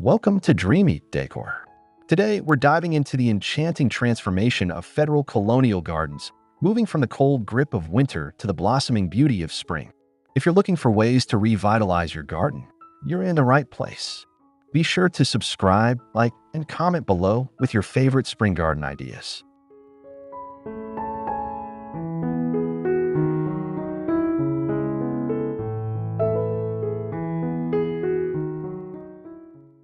Welcome to Dreamy Decor. Today, we're diving into the enchanting transformation of Federal Colonial gardens, moving from the cold grip of winter to the blossoming beauty of spring. If you're looking for ways to revitalize your garden, you're in the right place. Be sure to subscribe, like, and comment below with your favorite spring garden ideas.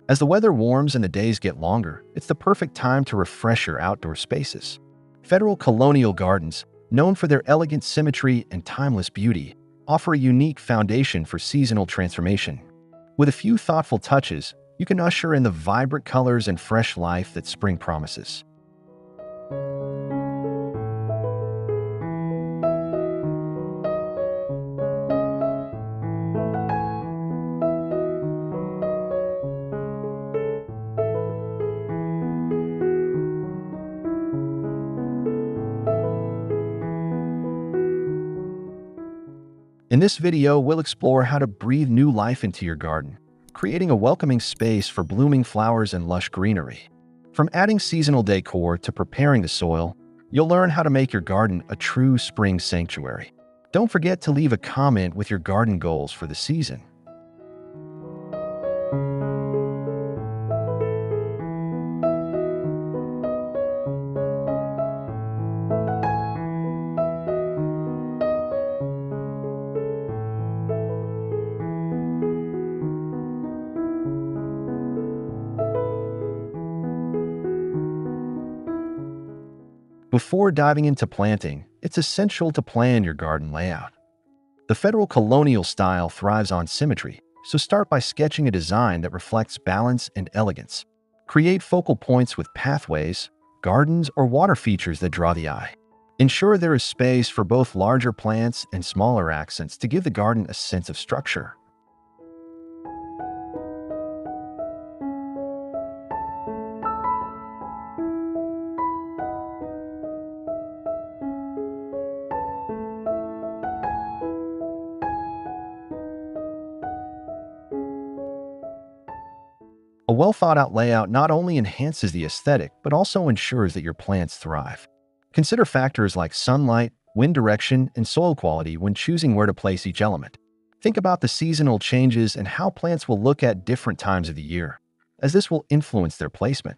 As the weather warms and the days get longer, it's the perfect time to refresh your outdoor spaces. Federal Colonial gardens, known for their elegant symmetry and timeless beauty, offer a unique foundation for seasonal transformation. With a few thoughtful touches, you can usher in the vibrant colors and fresh life that spring promises. In this video, we'll explore how to breathe new life into your garden, creating a welcoming space for blooming flowers and lush greenery. From adding seasonal decor to preparing the soil, you'll learn how to make your garden a true spring sanctuary. Don't forget to leave a comment with your garden goals for the season. Before diving into planting, it's essential to plan your garden layout. The Federal Colonial style thrives on symmetry, so start by sketching a design that reflects balance and elegance. Create focal points with pathways, gardens, or water features that draw the eye. Ensure there is space for both larger plants and smaller accents to give the garden a sense of structure. A well-thought-out layout not only enhances the aesthetic, but also ensures that your plants thrive. Consider factors like sunlight, wind direction, and soil quality when choosing where to place each element. Think about the seasonal changes and how plants will look at different times of the year, as this will influence their placement.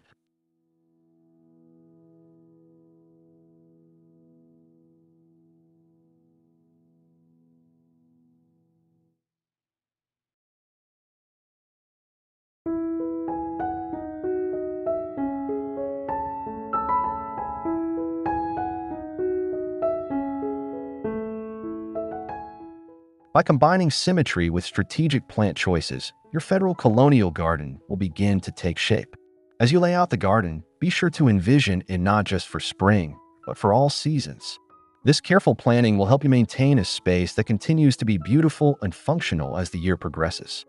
By combining symmetry with strategic plant choices, your Federal Colonial garden will begin to take shape. As you lay out the garden, be sure to envision it not just for spring, but for all seasons. This careful planning will help you maintain a space that continues to be beautiful and functional as the year progresses.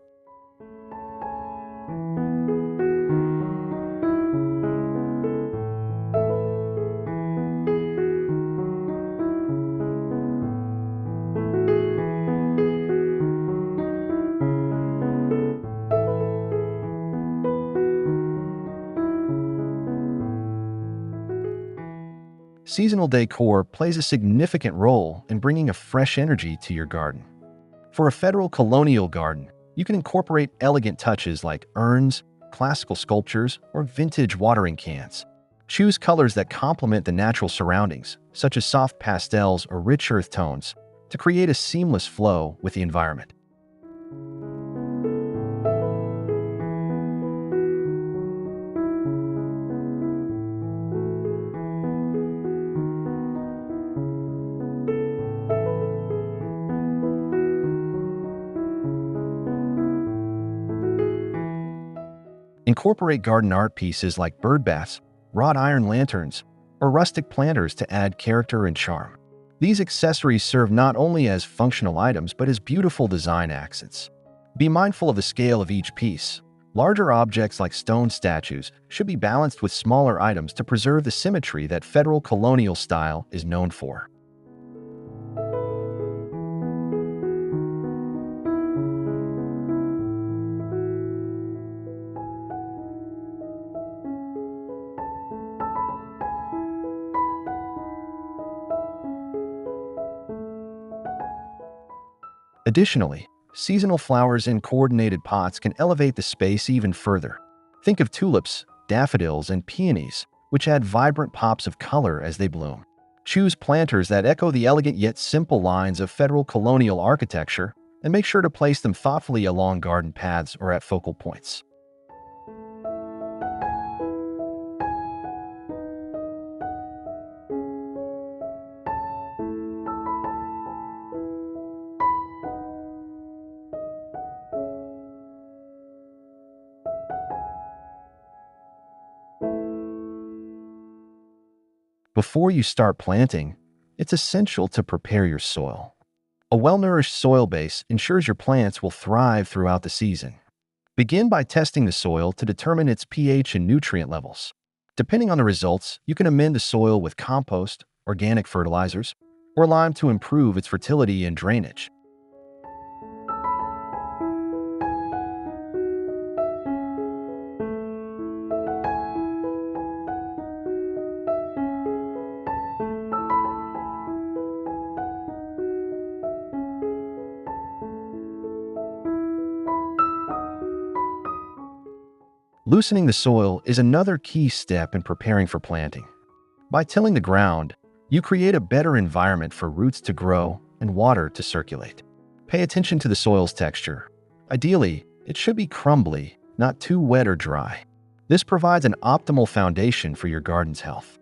Seasonal decor plays a significant role in bringing a fresh energy to your garden. For a Federal Colonial garden, you can incorporate elegant touches like urns, classical sculptures, or vintage watering cans. Choose colors that complement the natural surroundings, such as soft pastels or rich earth tones, to create a seamless flow with the environment. Incorporate garden art pieces like bird baths, wrought iron lanterns, or rustic planters to add character and charm. These accessories serve not only as functional items but as beautiful design accents. Be mindful of the scale of each piece. Larger objects like stone statues should be balanced with smaller items to preserve the symmetry that Federal Colonial style is known for. Additionally, seasonal flowers in coordinated pots can elevate the space even further. Think of tulips, daffodils, and peonies, which add vibrant pops of color as they bloom. Choose planters that echo the elegant yet simple lines of Federal Colonial architecture, and make sure to place them thoughtfully along garden paths or at focal points. Before you start planting, it's essential to prepare your soil. A well-nourished soil base ensures your plants will thrive throughout the season. Begin by testing the soil to determine its pH and nutrient levels. Depending on the results, you can amend the soil with compost, organic fertilizers, or lime to improve its fertility and drainage. Loosening the soil is another key step in preparing for planting. By tilling the ground, you create a better environment for roots to grow and water to circulate. Pay attention to the soil's texture. Ideally, it should be crumbly, not too wet or dry. This provides an optimal foundation for your garden's health.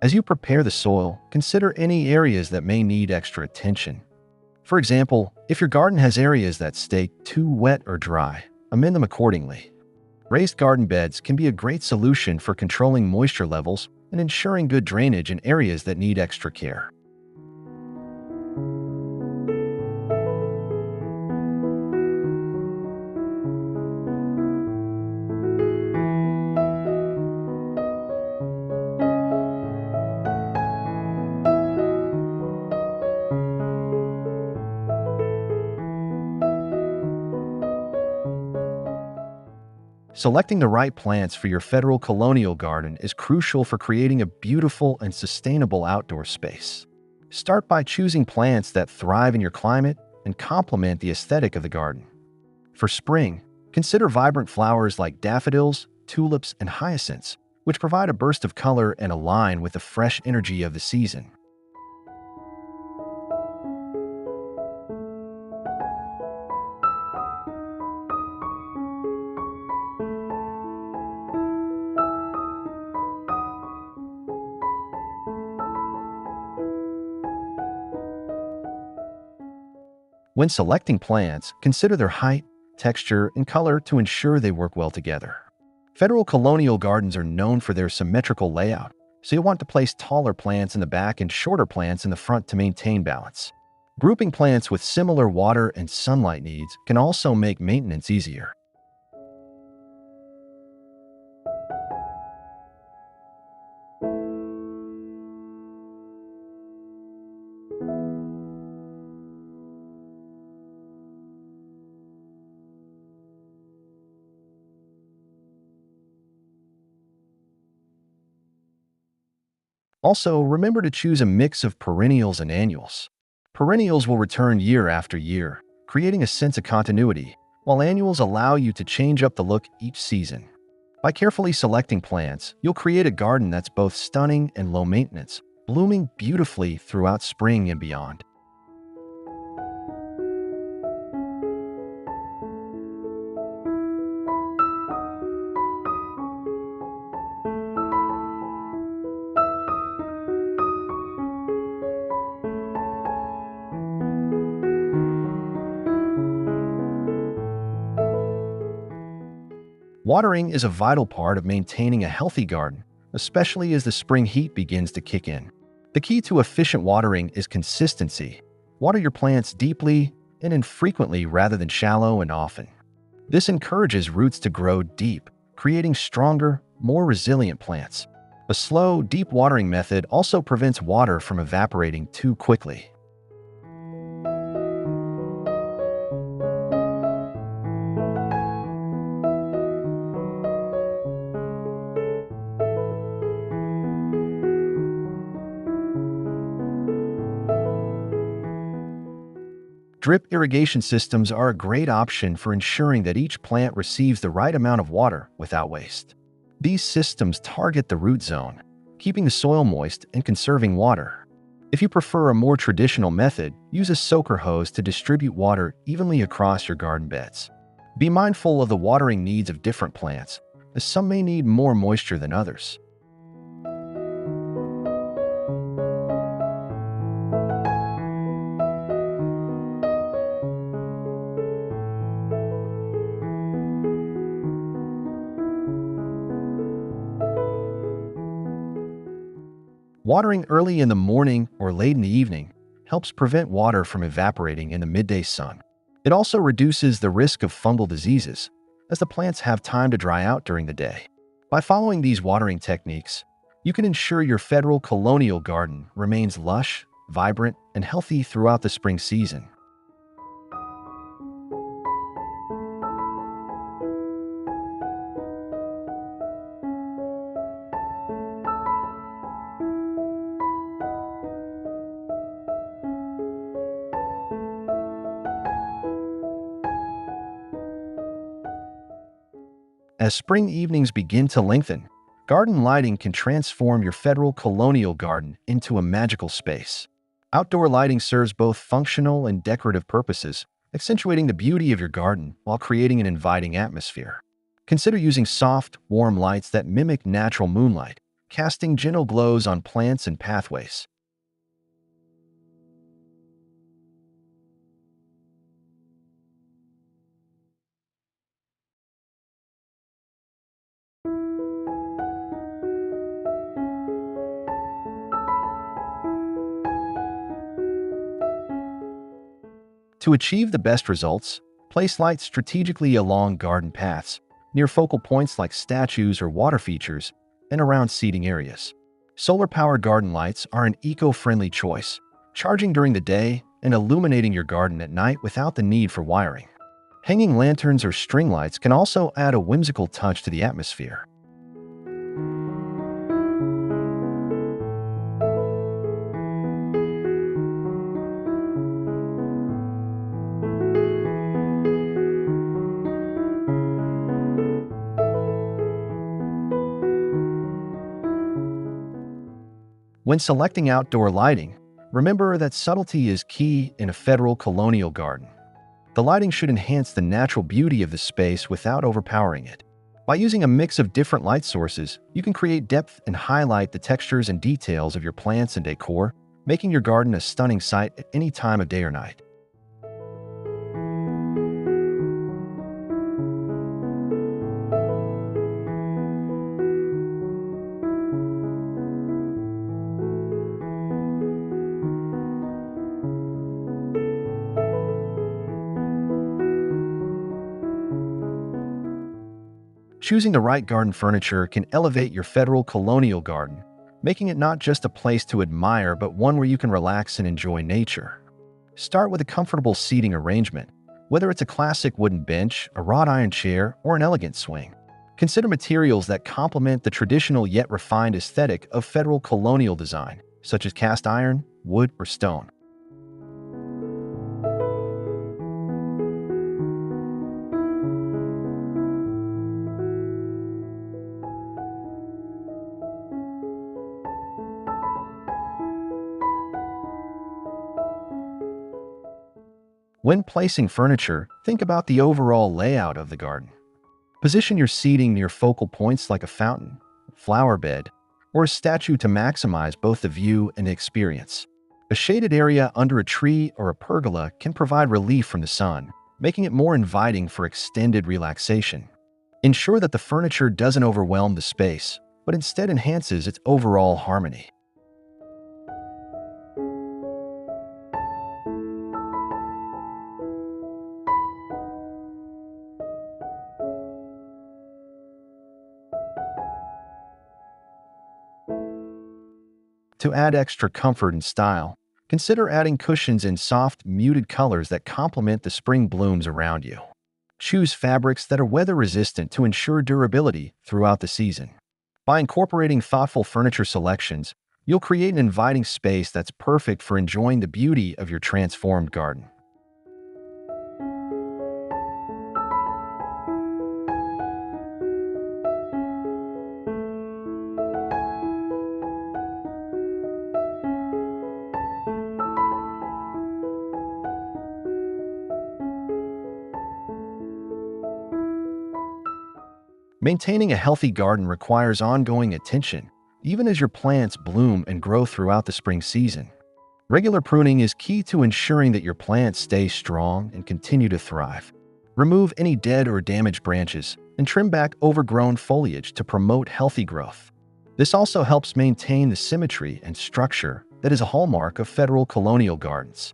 As you prepare the soil, consider any areas that may need extra attention. For example, if your garden has areas that stay too wet or dry, amend them accordingly. Raised garden beds can be a great solution for controlling moisture levels and ensuring good drainage in areas that need extra care. Selecting the right plants for your Federal Colonial garden is crucial for creating a beautiful and sustainable outdoor space. Start by choosing plants that thrive in your climate and complement the aesthetic of the garden. For spring, consider vibrant flowers like daffodils, tulips, and hyacinths, which provide a burst of color and align with the fresh energy of the season. When selecting plants, consider their height, texture, and color to ensure they work well together. Federal Colonial gardens are known for their symmetrical layout, so you'll want to place taller plants in the back and shorter plants in the front to maintain balance. Grouping plants with similar water and sunlight needs can also make maintenance easier. Also, remember to choose a mix of perennials and annuals. Perennials will return year after year, creating a sense of continuity, while annuals allow you to change up the look each season. By carefully selecting plants, you'll create a garden that's both stunning and low maintenance, blooming beautifully throughout spring and beyond. Watering is a vital part of maintaining a healthy garden, especially as the spring heat begins to kick in. The key to efficient watering is consistency. Water your plants deeply and infrequently rather than shallow and often. This encourages roots to grow deep, creating stronger, more resilient plants. A slow, deep watering method also prevents water from evaporating too quickly. Drip irrigation systems are a great option for ensuring that each plant receives the right amount of water without waste. These systems target the root zone, keeping the soil moist and conserving water. If you prefer a more traditional method, use a soaker hose to distribute water evenly across your garden beds. Be mindful of the watering needs of different plants, as some may need more moisture than others. Watering early in the morning or late in the evening helps prevent water from evaporating in the midday sun. It also reduces the risk of fungal diseases, as the plants have time to dry out during the day. By following these watering techniques, you can ensure your Federal Colonial garden remains lush, vibrant, and healthy throughout the spring season. As spring evenings begin to lengthen, garden lighting can transform your Federal Colonial garden into a magical space. Outdoor lighting serves both functional and decorative purposes, accentuating the beauty of your garden while creating an inviting atmosphere. Consider using soft, warm lights that mimic natural moonlight, casting gentle glows on plants and pathways. To achieve the best results, place lights strategically along garden paths, near focal points like statues or water features, and around seating areas. Solar-powered garden lights are an eco-friendly choice, charging during the day and illuminating your garden at night without the need for wiring. Hanging lanterns or string lights can also add a whimsical touch to the atmosphere. When selecting outdoor lighting, remember that subtlety is key in a Federal Colonial garden. The lighting should enhance the natural beauty of the space without overpowering it. By using a mix of different light sources, you can create depth and highlight the textures and details of your plants and decor, making your garden a stunning sight at any time of day or night. Choosing the right garden furniture can elevate your Federal Colonial garden, making it not just a place to admire but one where you can relax and enjoy nature. Start with a comfortable seating arrangement, whether it's a classic wooden bench, a wrought iron chair, or an elegant swing. Consider materials that complement the traditional yet refined aesthetic of Federal Colonial design, such as cast iron, wood, or stone. When placing furniture, think about the overall layout of the garden. Position your seating near focal points like a fountain, flower bed, or a statue to maximize both the view and the experience. A shaded area under a tree or a pergola can provide relief from the sun, making it more inviting for extended relaxation. Ensure that the furniture doesn't overwhelm the space, but instead enhances its overall harmony. To add extra comfort and style, consider adding cushions in soft, muted colors that complement the spring blooms around you. Choose fabrics that are weather-resistant to ensure durability throughout the season. By incorporating thoughtful furniture selections, you'll create an inviting space that's perfect for enjoying the beauty of your transformed garden. Maintaining a healthy garden requires ongoing attention, even as your plants bloom and grow throughout the spring season. Regular pruning is key to ensuring that your plants stay strong and continue to thrive. Remove any dead or damaged branches and trim back overgrown foliage to promote healthy growth. This also helps maintain the symmetry and structure that is a hallmark of Federal Colonial gardens.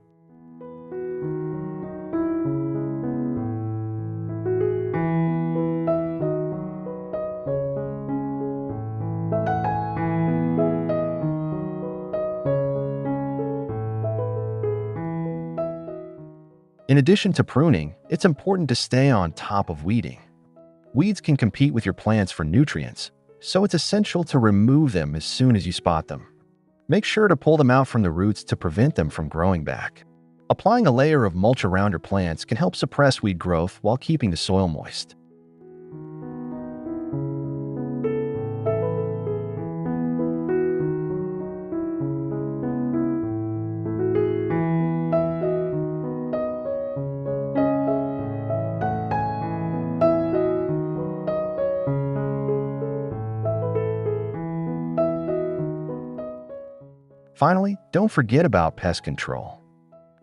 In addition to pruning, it's important to stay on top of weeding. Weeds can compete with your plants for nutrients, so it's essential to remove them as soon as you spot them. Make sure to pull them out from the roots to prevent them from growing back. Applying a layer of mulch around your plants can help suppress weed growth while keeping the soil moist. Finally, don't forget about pest control.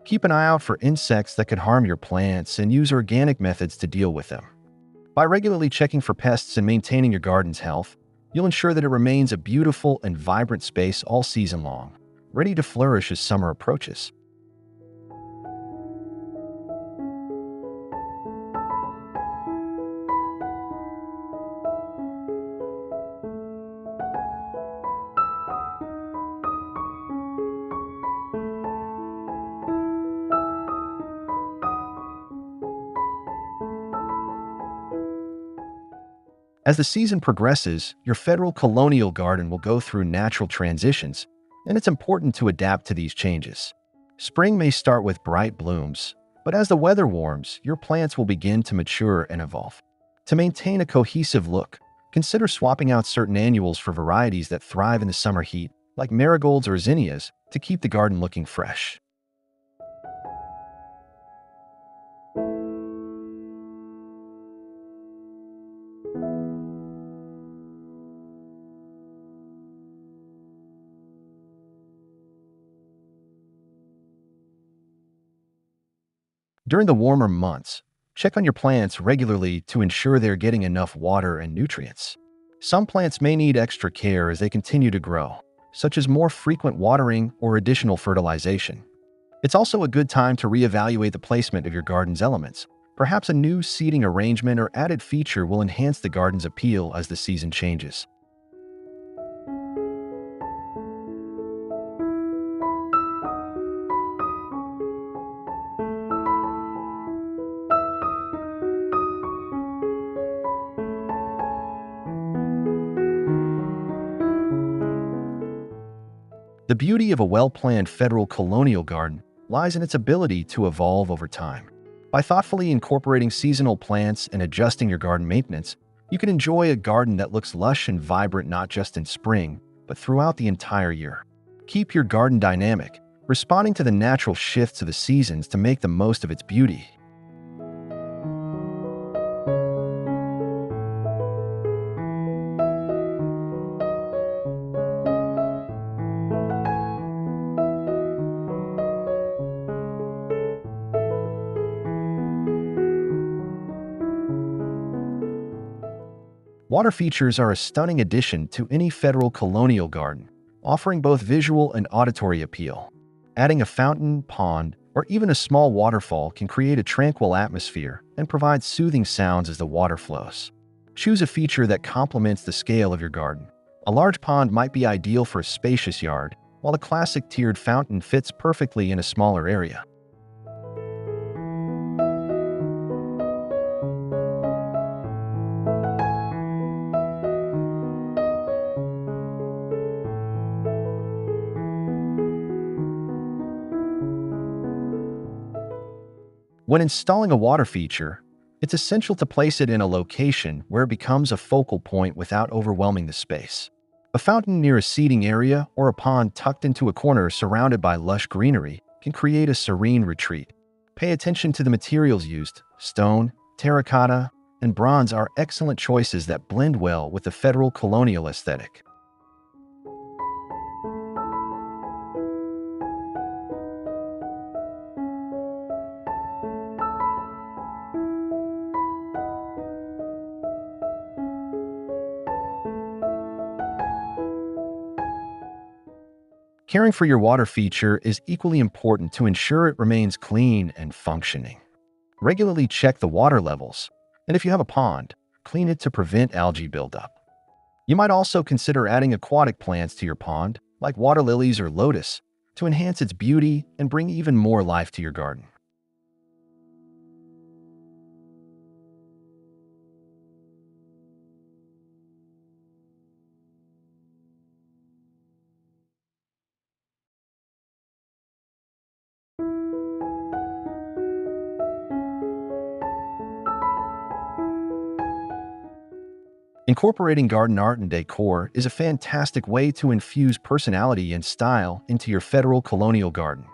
Keep an eye out for insects that could harm your plants and use organic methods to deal with them. By regularly checking for pests and maintaining your garden's health, you'll ensure that it remains a beautiful and vibrant space all season long, ready to flourish as summer approaches. As the season progresses, your Federal Colonial garden will go through natural transitions, and it's important to adapt to these changes. Spring may start with bright blooms, but as the weather warms, your plants will begin to mature and evolve. To maintain a cohesive look, consider swapping out certain annuals for varieties that thrive in the summer heat, like marigolds or zinnias, to keep the garden looking fresh. During the warmer months, check on your plants regularly to ensure they're getting enough water and nutrients. Some plants may need extra care as they continue to grow, such as more frequent watering or additional fertilization. It's also a good time to reevaluate the placement of your garden's elements. Perhaps a new seating arrangement or added feature will enhance the garden's appeal as the season changes. The beauty of a well-planned Federal Colonial garden lies in its ability to evolve over time. By thoughtfully incorporating seasonal plants and adjusting your garden maintenance, you can enjoy a garden that looks lush and vibrant not just in spring, but throughout the entire year. Keep your garden dynamic, responding to the natural shifts of the seasons to make the most of its beauty. Water features are a stunning addition to any Federal Colonial garden, offering both visual and auditory appeal. Adding a fountain, pond, or even a small waterfall can create a tranquil atmosphere and provide soothing sounds as the water flows. Choose a feature that complements the scale of your garden. A large pond might be ideal for a spacious yard, while a classic tiered fountain fits perfectly in a smaller area. When installing a water feature, it's essential to place it in a location where it becomes a focal point without overwhelming the space. A fountain near a seating area or a pond tucked into a corner surrounded by lush greenery can create a serene retreat. Pay attention to the materials used. Stone, terracotta, and bronze are excellent choices that blend well with the Federal Colonial aesthetic. Caring for your water feature is equally important to ensure it remains clean and functioning. Regularly check the water levels, and if you have a pond, clean it to prevent algae buildup. You might also consider adding aquatic plants to your pond, like water lilies or lotus, to enhance its beauty and bring even more life to your garden. Incorporating garden art and decor is a fantastic way to infuse personality and style into your Federal Colonial garden.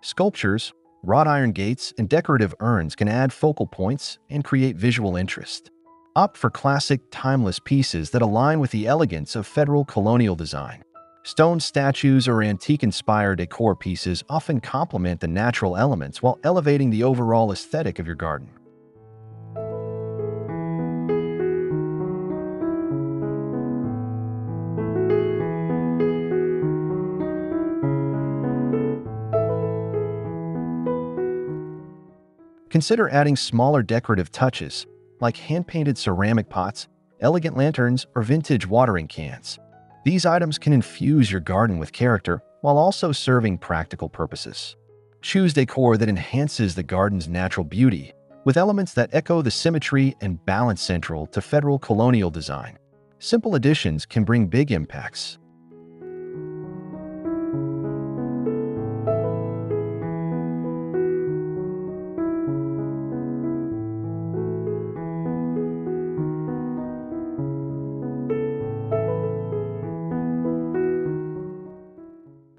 Sculptures, wrought iron gates, and decorative urns can add focal points and create visual interest. Opt for classic, timeless pieces that align with the elegance of Federal Colonial design. Stone statues or antique-inspired decor pieces often complement the natural elements while elevating the overall aesthetic of your garden. Consider adding smaller decorative touches, like hand-painted ceramic pots, elegant lanterns, or vintage watering cans. These items can infuse your garden with character while also serving practical purposes. Choose decor that enhances the garden's natural beauty, with elements that echo the symmetry and balance central to Federal Colonial design. Simple additions can bring big impacts.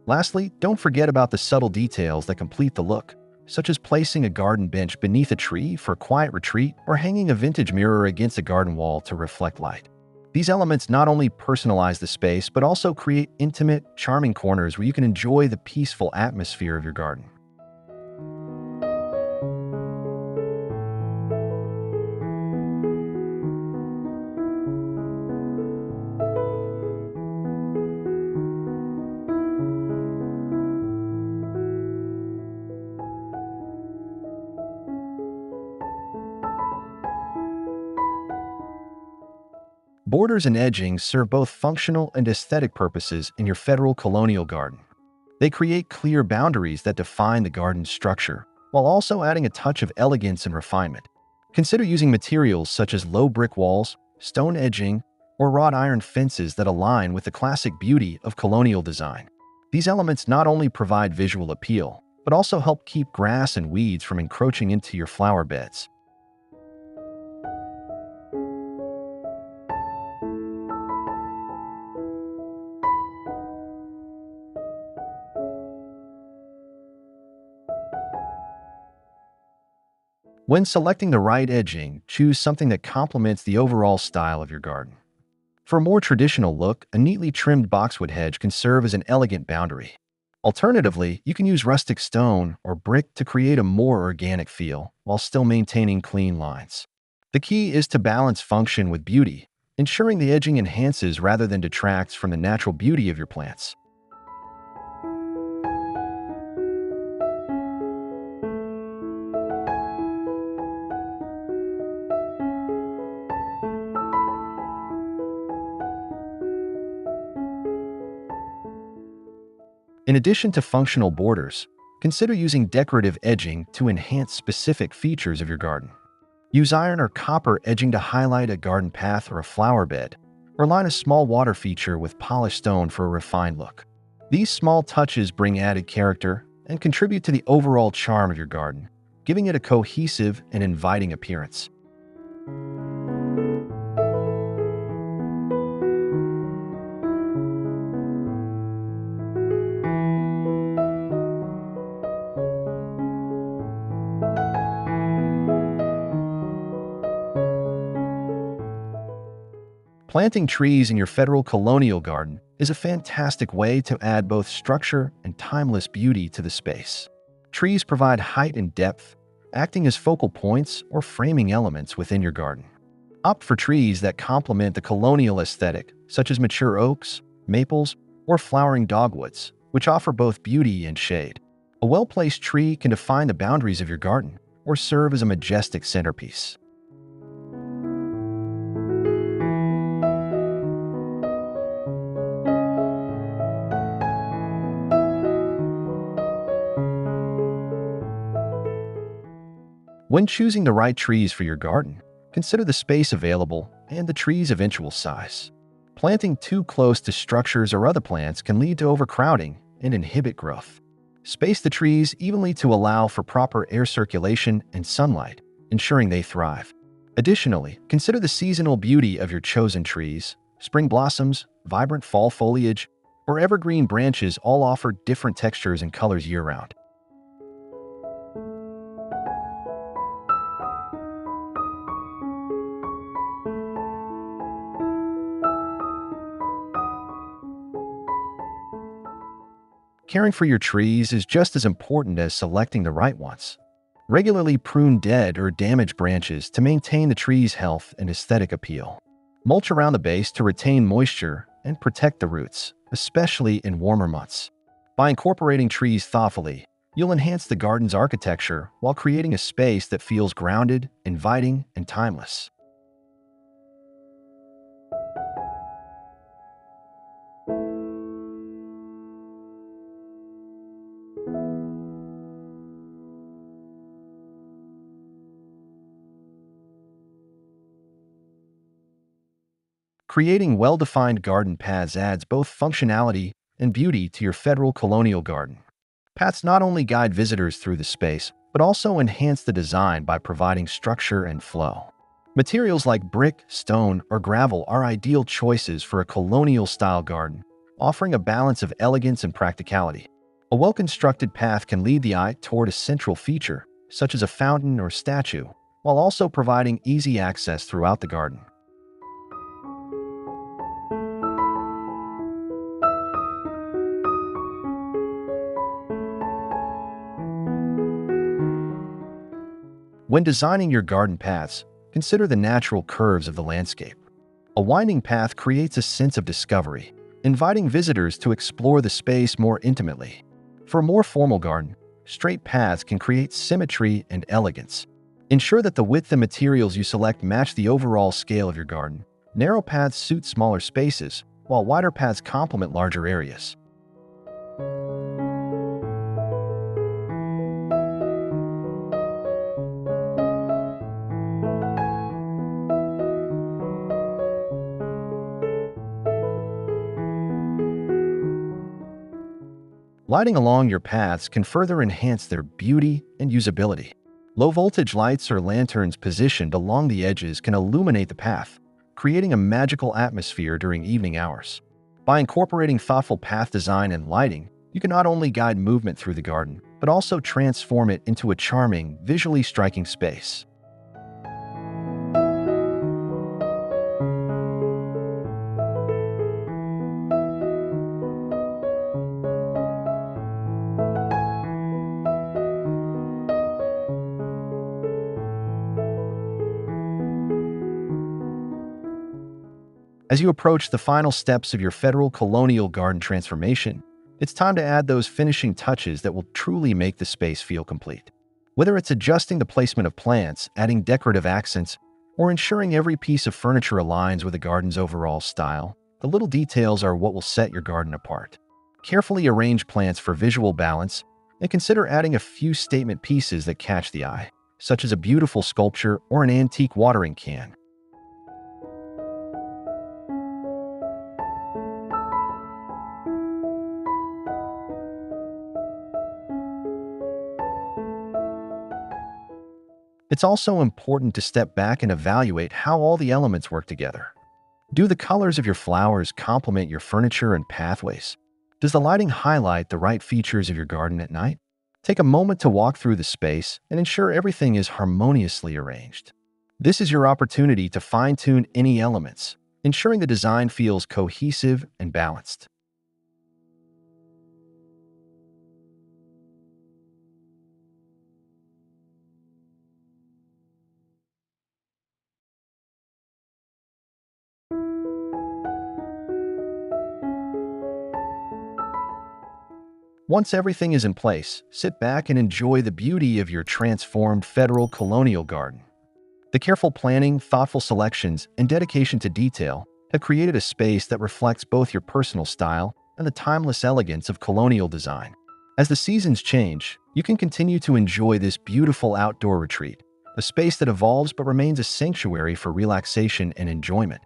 Lastly, don't forget about the subtle details that complete the look, such as placing a garden bench beneath a tree for a quiet retreat or hanging a vintage mirror against a garden wall to reflect light. These elements not only personalize the space, but also create intimate, charming corners where you can enjoy the peaceful atmosphere of your garden. Borders and edgings serve both functional and aesthetic purposes in your Federal Colonial garden. They create clear boundaries that define the garden's structure, while also adding a touch of elegance and refinement. Consider using materials such as low brick walls, stone edging, or wrought iron fences that align with the classic beauty of colonial design. These elements not only provide visual appeal, but also help keep grass and weeds from encroaching into your flower beds. When selecting the right edging, choose something that complements the overall style of your garden. For a more traditional look, a neatly trimmed boxwood hedge can serve as an elegant boundary. Alternatively, you can use rustic stone or brick to create a more organic feel while still maintaining clean lines. The key is to balance function with beauty, ensuring the edging enhances rather than detracts from the natural beauty of your plants. In addition to functional borders, consider using decorative edging to enhance specific features of your garden. Use iron or copper edging to highlight a garden path or a flower bed, or line a small water feature with polished stone for a refined look. These small touches bring added character and contribute to the overall charm of your garden, giving it a cohesive and inviting appearance. Planting trees in your Federal Colonial garden is a fantastic way to add both structure and timeless beauty to the space. Trees provide height and depth, acting as focal points or framing elements within your garden. Opt for trees that complement the colonial aesthetic, such as mature oaks, maples, or flowering dogwoods, which offer both beauty and shade. A well-placed tree can define the boundaries of your garden or serve as a majestic centerpiece. When choosing the right trees for your garden, consider the space available and the tree's eventual size. Planting too close to structures or other plants can lead to overcrowding and inhibit growth. Space the trees evenly to allow for proper air circulation and sunlight, ensuring they thrive. Additionally, consider the seasonal beauty of your chosen trees. Spring blossoms, vibrant fall foliage, or evergreen branches all offer different textures and colors year-round. Caring for your trees is just as important as selecting the right ones. Regularly prune dead or damaged branches to maintain the tree's health and aesthetic appeal. Mulch around the base to retain moisture and protect the roots, especially in warmer months. By incorporating trees thoughtfully, you'll enhance the garden's architecture while creating a space that feels grounded, inviting, and timeless. Creating well-defined garden paths adds both functionality and beauty to your Federal Colonial garden. Paths not only guide visitors through the space, but also enhance the design by providing structure and flow. Materials like brick, stone, or gravel are ideal choices for a colonial-style garden, offering a balance of elegance and practicality. A well-constructed path can lead the eye toward a central feature, such as a fountain or statue, while also providing easy access throughout the garden. When designing your garden paths, consider the natural curves of the landscape. A winding path creates a sense of discovery, inviting visitors to explore the space more intimately. For a more formal garden, straight paths can create symmetry and elegance. Ensure that the width and materials you select match the overall scale of your garden. Narrow paths suit smaller spaces, while wider paths complement larger areas. Lighting along your paths can further enhance their beauty and usability. Low-voltage lights or lanterns positioned along the edges can illuminate the path, creating a magical atmosphere during evening hours. By incorporating thoughtful path design and lighting, you can not only guide movement through the garden, but also transform it into a charming, visually striking space. As you approach the final steps of your Federal Colonial garden transformation, it's time to add those finishing touches that will truly make the space feel complete. Whether it's adjusting the placement of plants, adding decorative accents, or ensuring every piece of furniture aligns with the garden's overall style, the little details are what will set your garden apart. Carefully arrange plants for visual balance, and consider adding a few statement pieces that catch the eye, such as a beautiful sculpture or an antique watering can. It's also important to step back and evaluate how all the elements work together. Do the colors of your flowers complement your furniture and pathways? Does the lighting highlight the right features of your garden at night? Take a moment to walk through the space and ensure everything is harmoniously arranged. This is your opportunity to fine-tune any elements, ensuring the design feels cohesive and balanced. Once everything is in place, sit back and enjoy the beauty of your transformed Federal Colonial garden. The careful planning, thoughtful selections, and dedication to detail have created a space that reflects both your personal style and the timeless elegance of colonial design. As the seasons change, you can continue to enjoy this beautiful outdoor retreat, a space that evolves but remains a sanctuary for relaxation and enjoyment.